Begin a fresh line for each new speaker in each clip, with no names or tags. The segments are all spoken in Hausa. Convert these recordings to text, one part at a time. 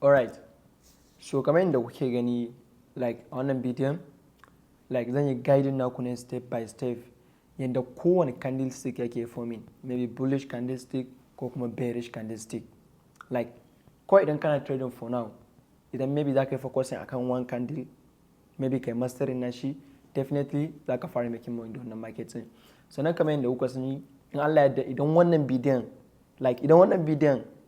Alright, so kamar yadda kuke gani like a wannan bidiyon like zan yi guiding naku ne step by step yadda kowane candlestick yake forming, maybe bullish candlestick ko kuma bearish candlestick. Like kawai idan kana trading for now, idan maybe za ka yi focusing akan one candle, maybe kai mastering na shi, definitely za ka fara making money da wannan market din. Sannan kamar yadda kuka sani, in Allah yadda idan wannan bidiyon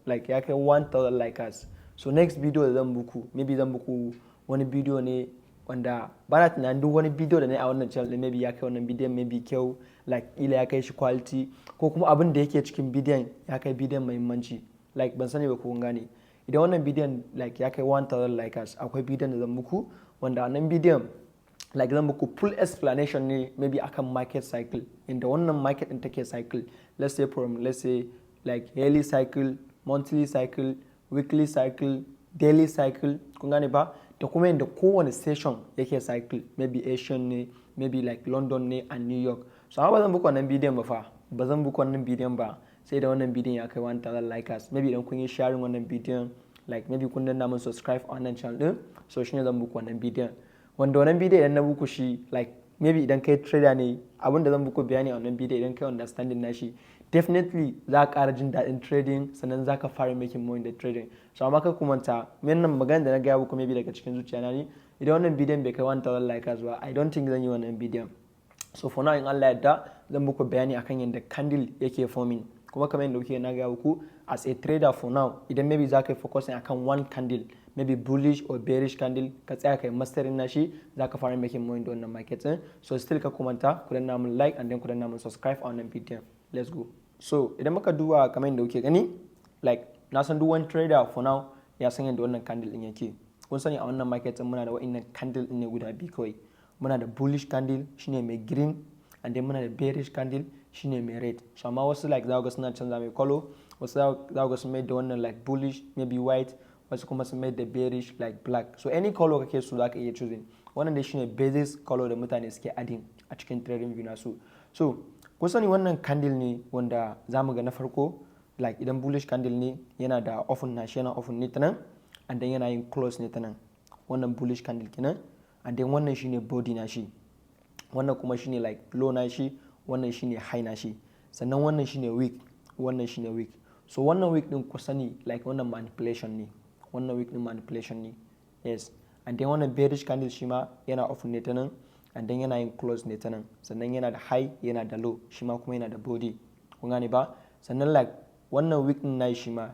like ya kai 1000 likers, so next video da zan buku, maybe zan buku wani bidiyo ne wanda ba na tunanin duk wani bidiyo da na yi a wannan channel maybe ya kai wannan bidiyon maybe kyau, like ila ya kai shi quality, ko kuma abin da yake cikin bidiyon ya kai bidiyon muhimmanci. Like ban sani ba ko kun gane, idan wannan bidiyon like ya kai 1000 likers, akwai bidiyon da zan buku wanda wannan bidiyon like zan muku full explanation ne maybe akan market cycle, inda wannan market din take cycle, let's say like yearly cycle, monthly cycle, weekly cycle, daily cycle, kun gane ba, da kuma yadda kowane session yake cycle, maybe Asian ne, maybe like London ne and New York. So ba zan buku wannan bidiyon ba fa, ba zan buku wannan bidiyon ba sai da wannan bidiyon ya kai 1000 likers. Maybe idan kun yi sharing wannan bidiyon, like maybe kun danna mun subscribe a wannan channel din, so shine zan buku wannan bidiyon. Wanda wannan bidiyo idan na buku shi, like maybe idan kai trader ne, abinda zan buku bayani a wannan bidiyo idan kai understanding na shi, definitely za ka ƙara jin daɗin trading, sannan za ka fara making money da trading. So amma kai kuma ta wannan magana da na gaya muku maybe daga cikin zuciya na ne, idan wannan bidiyon bai kai 1000 likers ba, I don't think zan yi wannan bidiyon. So for now in Allah yadda zan muku bayani akan yadda candle yake forming, kuma kamar yadda kuke na gaya muku as a trader for now, idan maybe za ka yi focusing akan one candle, maybe bullish or bearish candle, ka tsaya kai mastering na shi, za ka fara making money da wannan market din. So still ka kumanta ku danna mun like and then ku danna mun subscribe a wannan bidiyon. Let's go. So idan muka duba kamar yadda kuke gani, like na san duk wani trader for now ya san yadda wannan candle din yake. Kun sani a wannan market din muna da wa'innan candle din ne guda biyu kawai. Muna da bullish candle shine mai green, and then muna da bearish candle shine mai red. So amma wasu like za ku ga suna canza mai color, wasu za ku ga sun mai da wannan like bullish maybe white, wasu kuma sun mai da bearish like black. So any color kake so za ka iya choosing. Wannan dai shine basic color da mutane suke adding a cikin trading view nasu. So kun sani wannan candle ne wanda za mu ga na farko, like idan bullish candle ne yana da open na shi, yana open ne ta nan, and then yana yin close ne ta nan. Wannan bullish candle kenan, and then wannan shine body na shi, wannan kuma shine like low na shi, wannan shine high na shi, sannan wannan shine weak, wannan shine weak. So wannan weak din ku sani like wannan manipulation ne, wannan weak din manipulation ne, yes. And then wannan bearish candle shi ma yana open ne ta nan, and then yana yin close ne ta nan, sannan yana da high, yana da low, shi ma kuma yana da body, kun gane ba. Sannan like wannan weak din na shi ma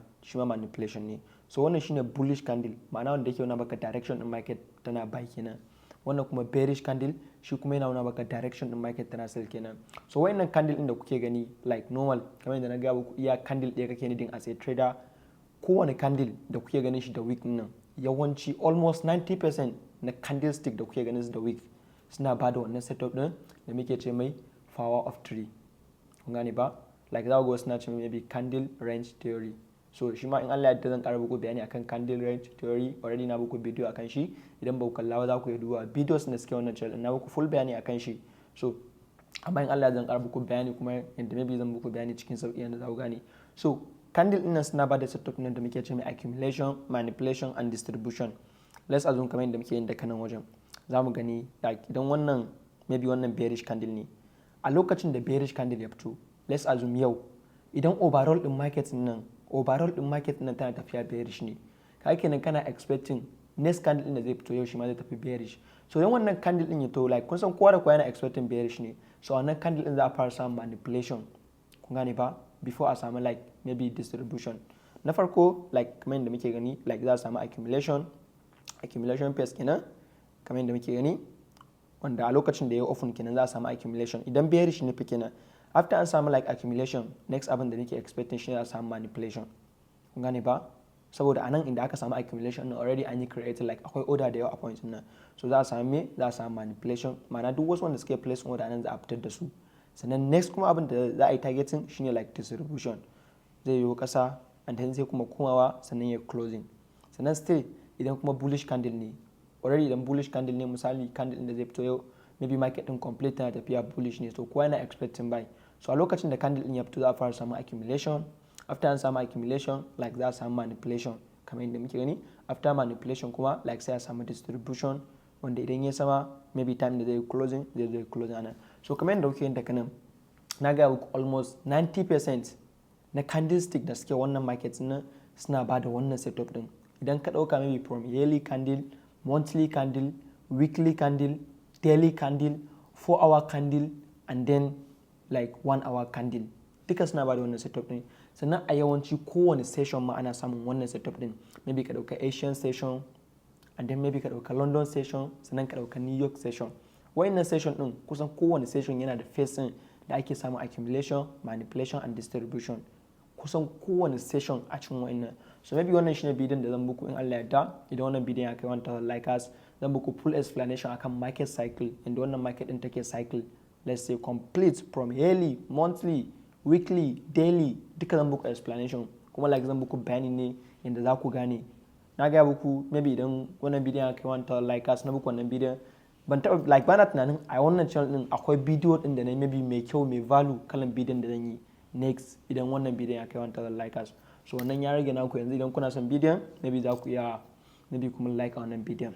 manipulation ne. So wannan shine bullish candle, ma'ana wanda yake nuna baka direction din market tana buy kenan. Wannan kuma bearish candle shi kuma yana nuna baka direction din market tana sell kenan. So wayannan candle din da kuke gani like normal, kamar yadda na ga muku iya candle ɗaya kake needing as a trader. Kowane candle da kuke ganin shi da weak nan, yawanci almost 90% na candlestick da kuke ganin su da weak suna ba da wannan setup din da muke ce mai power of 3. Kun gane ba? Like za ku ga suna ce maybe candle range theory. So shi ma in Allah yadda zan ƙara muku bayani akan candle range theory, already na muku video akan shi. Idan ba ku kalla ba za ku iya duba videos da suke wannan channel, na muku full bayani akan shi. So amma in Allah zan ƙara muku bayani kuma yadda maybe zan muku bayani cikin sauƙi yadda za ku gane. So candle ɗin nan suna ba da setup nan da muke ce mai accumulation, manipulation and distribution. Let's assume kamar yadda muke yin da kanan wajen. Za mu gani like idan wannan maybe wannan bearish candle ne, a lokacin da bearish candle ya fito, let's assume yau idan overall din market nan tana tafiya bearish ne, kai kenan kana expecting next candle din da zai fito yau shi ma zai tafi bearish. So idan wannan candle din ya to like kun san kowa da kowa yana expecting bearish ne, so wannan candle din za a fara samun manipulation, kun gane ba, before a samu like maybe distribution. Na farko like kamar yadda muke gani like za a samu accumulation phase kenan, kamar yadda muke gani, wanda a lokacin da ya open kenan za a samu accumulation. Idan bearish ne fi kenan, after an samu like accumulation, next abin da nake expecting shi ne za a samu manipulation, kun gane ba. Saboda anan inda aka samu accumulation already an yi created like akwai order da yawa a point nan, so za a samu me, za a samu manipulation, ma'ana duk wasu wanda suke place order nan za a fitar da su. Sannan next kuma abin da za a yi targeting shine like distribution, zai yi kasa and then sai kuma komawa sannan ya closing. Sannan still idan kuma bullish candle ne, already idan bullish candle ne, misali candle da zai fito yau maybe market din complete tana tafiya bullish ne, so kowa yana expecting buy. So a lokacin da candle din ya fito za a fara samu accumulation, after an samu accumulation like za a samu manipulation, kamar yadda muke gani. After manipulation kuma like sai a samu distribution wanda idan ya sama maybe time da zai closing zai closing anan. So kamar yadda kuke yin daga nan na ga almost 90% na candlestick da suke wannan market na suna ba da wannan setup din. Idan ka dauka maybe from yearly candle, monthly candle, weekly candle, daily candle, 4-hour candle and then like 1-hour candle, duka suna ba da wannan setup din. Sannan a yawanci kowane session ma ana samun wannan setup din. Maybe ka dauka Asian session and then maybe ka dauka London session, sannan ka dauka New York session. Wayannan session din kusan kowane session yana da phase din da ake samun accumulation, manipulation and distribution. Kusan kowane session a cikin wayannan. So maybe wannan shine bidiyon da zan muku in Allah ya yarda. Idan wannan bidiyon ya kai 1000 likes zan muku full explanation akan market cycle, inda wannan market din take cycle, let's say complete from yearly, monthly, weekly, daily, duka zan muku explanation kuma like zan muku bayani ne inda za ku gane. Na ga muku maybe idan wannan bidiyon ya kai 1000 likes na muku wannan bidiyon ban taɓa like bana tunanin a wannan channel din akwai bidiyo din da na maybe mai kyau mai value kalan bidiyon da zan yi next idan wannan bidiyon ya kai 1000 likes. So wannan ya rage naku yanzu idan kuna son bidiyon maybe za ku iya maybe kuma like wannan bidiyon.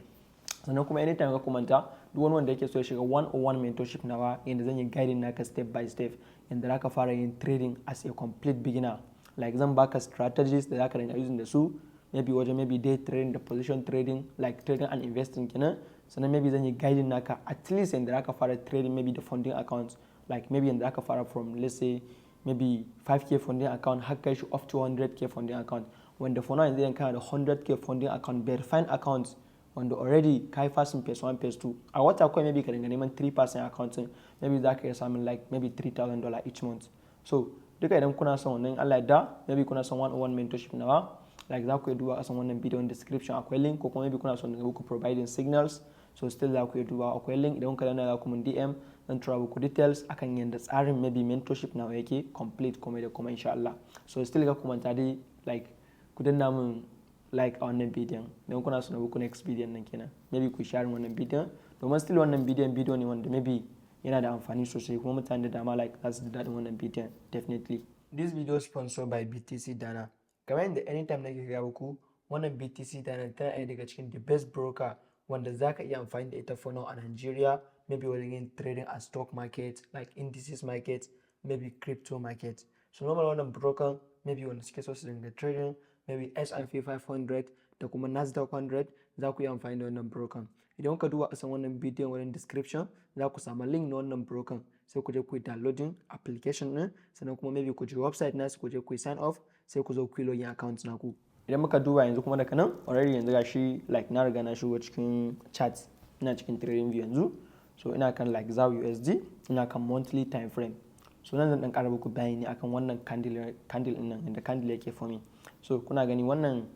Sannan kuma anytime ka kumanta duk wani wanda yake so ya shiga 101 mentorship nawa inda zan yi guiding naka step by step inda zaka fara yin trading as a complete beginner. Like zan baka strategies da zaka rinka using da su maybe wajen maybe day trading da position trading like trading and investing kenan. Sannan maybe zan yi guiding naka at least inda zaka fara trading maybe the funding accounts like maybe inda zaka fara from let's say maybe 5k funding account har kai shi up to 100k funding account, wanda for now yanzu idan kana da 100k funding account verified accounts wanda already kai fasin phase 1 phase 2 a wata kawai maybe ka dinga neman 3% accounting maybe za ka iya samun like maybe $3,000 each month. So duka idan kuna son wannan Allah ya da maybe kuna son 101 mentorship nawa like za ku iya duba a san wannan video description akwai link, ko kuma maybe kuna son da ku providing signals so still za ku iya duba akwai link. Idan ka dana za ku mun DM zan tura muku details akan yanda tsarin maybe mentorship nawa yake complete kuma da kuma insha Allah. So still ga ku manta dai like ku danna mun like a wannan bidiyon don kuna so na muku next bidiyon nan kenan maybe ku share wannan bidiyon domin still wannan bidiyo ne wanda maybe yana da amfani sosai kuma mutane da dama like za su ji daɗin wannan bidiyon definitely. This video is sponsored by BTC Dana. Kamar yadda anytime nake gaya muku wannan BTC Dana tana ɗaya daga cikin the best broker wanda za ka iya amfani da ita for now a Nigeria maybe wajen yin trading a stock market like indices market maybe crypto market. So normal wannan broker maybe wanda suke so su dinga trading maybe S&P 500 da kuma Nasdaq 100 za ku yi amfani da wannan broker. Idan kuka duba kasan wannan bidiyon wurin description za ku samu link na wannan broker sai ku je ku yi downloading application din sannan kuma maybe ku je website nasu ku je ku yi sign off sai ku zo ku yi login account naku. Idan muka duba yanzu kuma daga nan already yanzu gashi like na riga na shigo cikin chat ina cikin trading view yanzu. So ina kan like ZAR USD ina kan monthly time frame. So nan zan dan ƙara muku bayani akan wannan candle din nan inda candle yake forming. So kuna gani wannan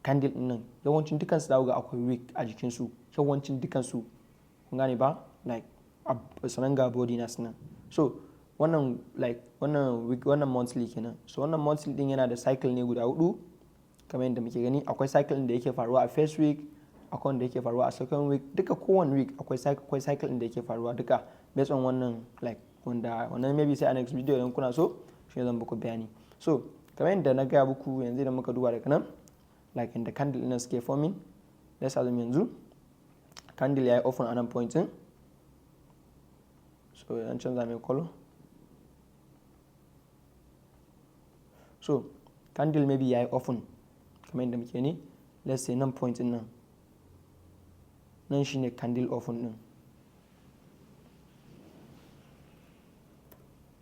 candle din nan yawancin dukansu za ku ga akwai wick a jikinsu, yawancin dukansu kun gane ba like sanan ga body na sunan. So wannan like wannan week wannan monthly kenan. So wannan monthly din yana da cycle ne guda 4 kamar yadda muke gani. Akwai cycle din da yake faruwa a first week, akwai wanda yake faruwa a second week, duka kowane week akwai cycle din da yake faruwa duka based on wannan like wanda wannan maybe sai a next video idan kuna so shi zan muku bayani. So kamar yadda na gaya muku yanzu idan muka duba daga nan like inda candle ɗin suke forming, let's assume yanzu candle yayi open a nan point din. So an canza mai color. So candle maybe yayi open kamar yadda muke ni, let's say nan point din nan shine candle open din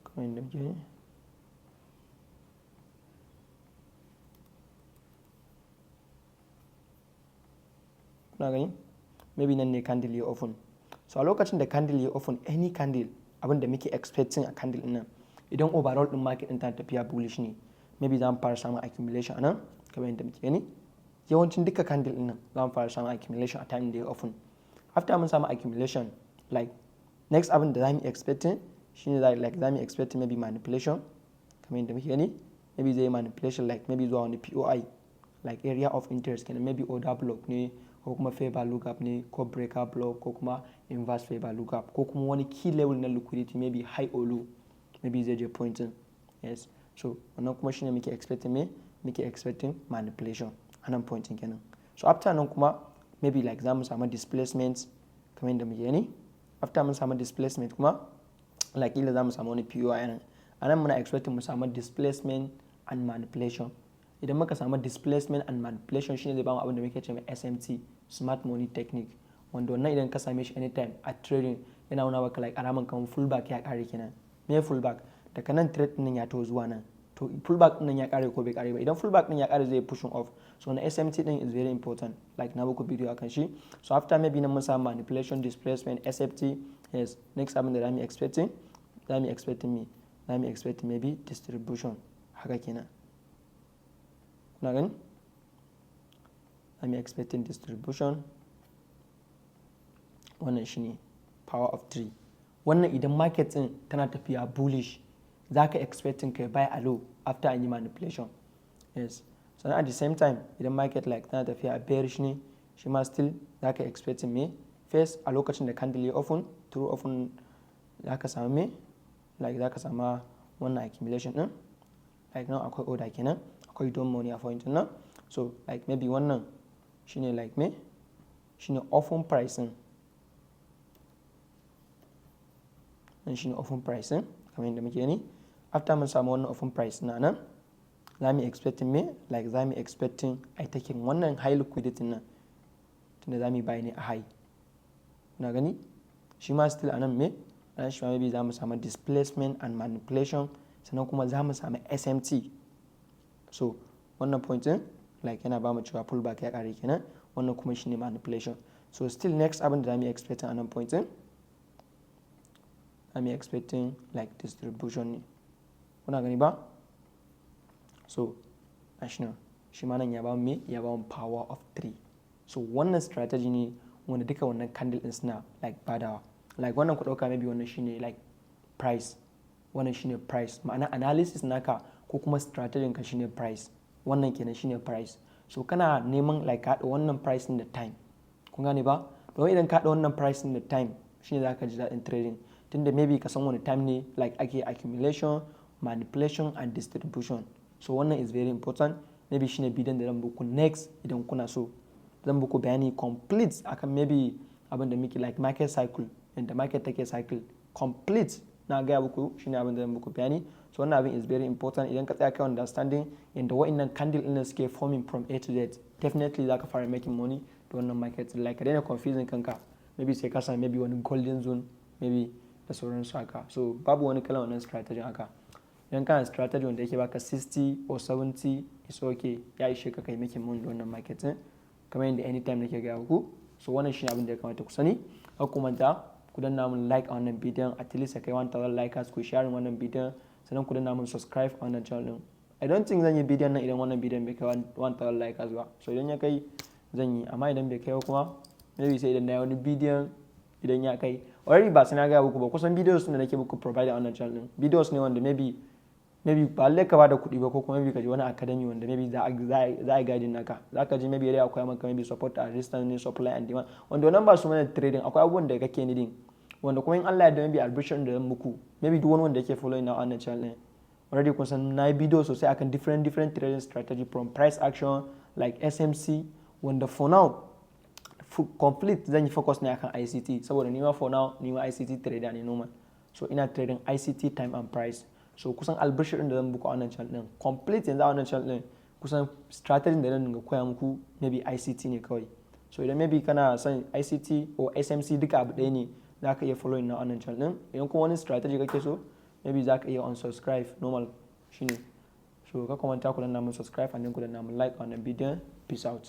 kamar yadda muke ni. Kuna gani maybe nan ne candle ya open. So a lokacin da candle ya open any candle abin da muke expecting a candle din nan idan overall din market din ta tafiya bullish ne maybe za mu fara samun accumulation anan kamar yadda muke gani. Yawancin duka candle din nan za mu fara samun accumulation a time da ya open. After mun samu accumulation like next abin da za mu expecting shine like za mu expecting maybe manipulation kamar yadda muke gani. Maybe zai manipulation like maybe zuwa wani POI like area of interest kenan maybe order block ne ko kuma fair value gap ne ko breaker block ko kuma inverse fair value gap ko kuma wani key level na liquidity maybe high or low maybe zai je pointing. Yes, so wannan kuma shine muke expecting manipulation. a nan point kenan. So after nan kuma maybe like za mu samu displacement kamar yadda muke gani. After mun samu displacement kuma like ila za mu samu wani POI a nan muna expecting mu samu displacement and manipulation. Idan muka samu displacement and manipulation shine zai ba mu abin da muke cewa SMT, smart money technique, wanda wannan idan ka same shi anytime a trading yana nuna maka like alaman kan fullback ya kare kenan. Me fullback? Daga nan trade din ya to zuwa nan, to fullback din ya kare ko bai kare ba. Idan fullback din ya kare zai pushing off, so na SMT din is very important, like na muku video akan shi. So after maybe nan mun samu manipulation, displacement, SFT, yes, next abin da zamu expecting maybe distribution, haka kenan. Kuna gani? I'm expecting distribution. Wannan shine power of 3. Wannan idan market din tana tafiya bullish, zaka expecting kai buy a low after any manipulation. Yes. So at the same time idan market like tana tafiya bearish ne, shi ma still zaka expecting me first a lokacin da candle ya open, through open zaka samu me like zaka samu wannan accumulation din. Like now akwai order kenan, akwai don money a point nan. So like maybe wannan shine like me shine open pricing. And shine open pricing kamar yadda muke gani. After mun samu wannan open price na nan, zamu expecting me like zamu expecting ai taking wannan high liquidity nan, tunda zamu buy ne a high. Kuna gani? Shi ma still anan me anan shi ma maybe zamu samu displacement and manipulation, sannan kuma zamu samu SMT. So wannan point din like yana ba mu cewa pullback ya kare kenan, wannan kuma shine manipulation. So still next abin da zamu expecting anan point din, I'm expecting like distribution ne. Kuna gani ba? So national shi ma nan ya ba mu me, ya ba mu power of 3. So wannan strategy ne wanda duka wannan candle din suna like badawa. Like wannan ku dauka maybe wannan shine like price, wannan shine price, ma'ana analysis naka ko kuma strategy ka shine price, wannan kenan shine price. So kana neman like haɗa wannan price in the time. Kun gane ba? Don idan ka haɗa wannan price in the time shine zaka ji daɗin trading, tunda maybe ka san wani time ne like ake accumulation, manipulation and distribution. So wannan is very important. Maybe shine bidiyon da zan buku next idan kuna so. Zan buku bayani complete akan maybe abin da muke like market cycle, and the market take cycle complete na gaya muku shine abin da zan muku bayani. So wannan abin is very important. Idan ka tsaya kai understanding inda wa'annan candle din suke forming from A to Z, definitely zaka fara making money da wannan market. Like ka daina confusing kanka, maybe sai ka san maybe wani golden zone maybe da sauransu haka. So babu wani kalan wannan strategy haka. Idan kana strategy wanda yake baka 60 or 70 is okay, ya ishe ka kai making money da wannan market din kamar yadda anytime nake gaya muku. So wannan shine abin da ya kamata ku sani. Har kuma ku danna mun like a wannan bidiyon, at least kai 1000 likers, ku share wannan bidiyon, sannan ku danna mun subscribe a wannan channel din. I don't think zan yi bidiyon nan idan wannan bidiyon bai kai 1000 likers ba. So idan ya kai zan yi, amma idan bai kai kuma maybe sai idan na yi wani bidiyon idan ya kai. Already ba sai na gaya muku ba, kusan videos da nake muku provide a wannan channel din videos ne wanda maybe ba lallai ka bada kuɗi ba, ko kuma maybe ka ji wani academy wanda maybe za a guiding naka, za ka ji maybe dai akwai maka maybe support and resistance ne, supply and demand, wanda wannan ba su mana trading. Akwai abubuwan da kake needing wanda kuma in Allah ya da maybe albishirin da zan muku, maybe duk wani wanda yake following na wannan channel din already kun san na yi video sosai akan different trading strategy from price action like SMC, wanda for now complete zan yi focus ne akan ICT, saboda nima for now nima ICT trader ne normal. So ina trading ICT time and price. So kusan albishirin da zan muku a wannan channel din complete yanzu a wannan channel din kusan strategy da zan dinga koya muku maybe ICT ne kawai. So idan maybe kana son ICT or SMC duka abu ɗaya ne, za ka iya following na wannan channel din. Idan kuma wani strategy kake so maybe za ka iya unsubscribe normal shine. So ka komanta ku danna mun subscribe and then ku danna mun like a wannan bidiyon. Peace out.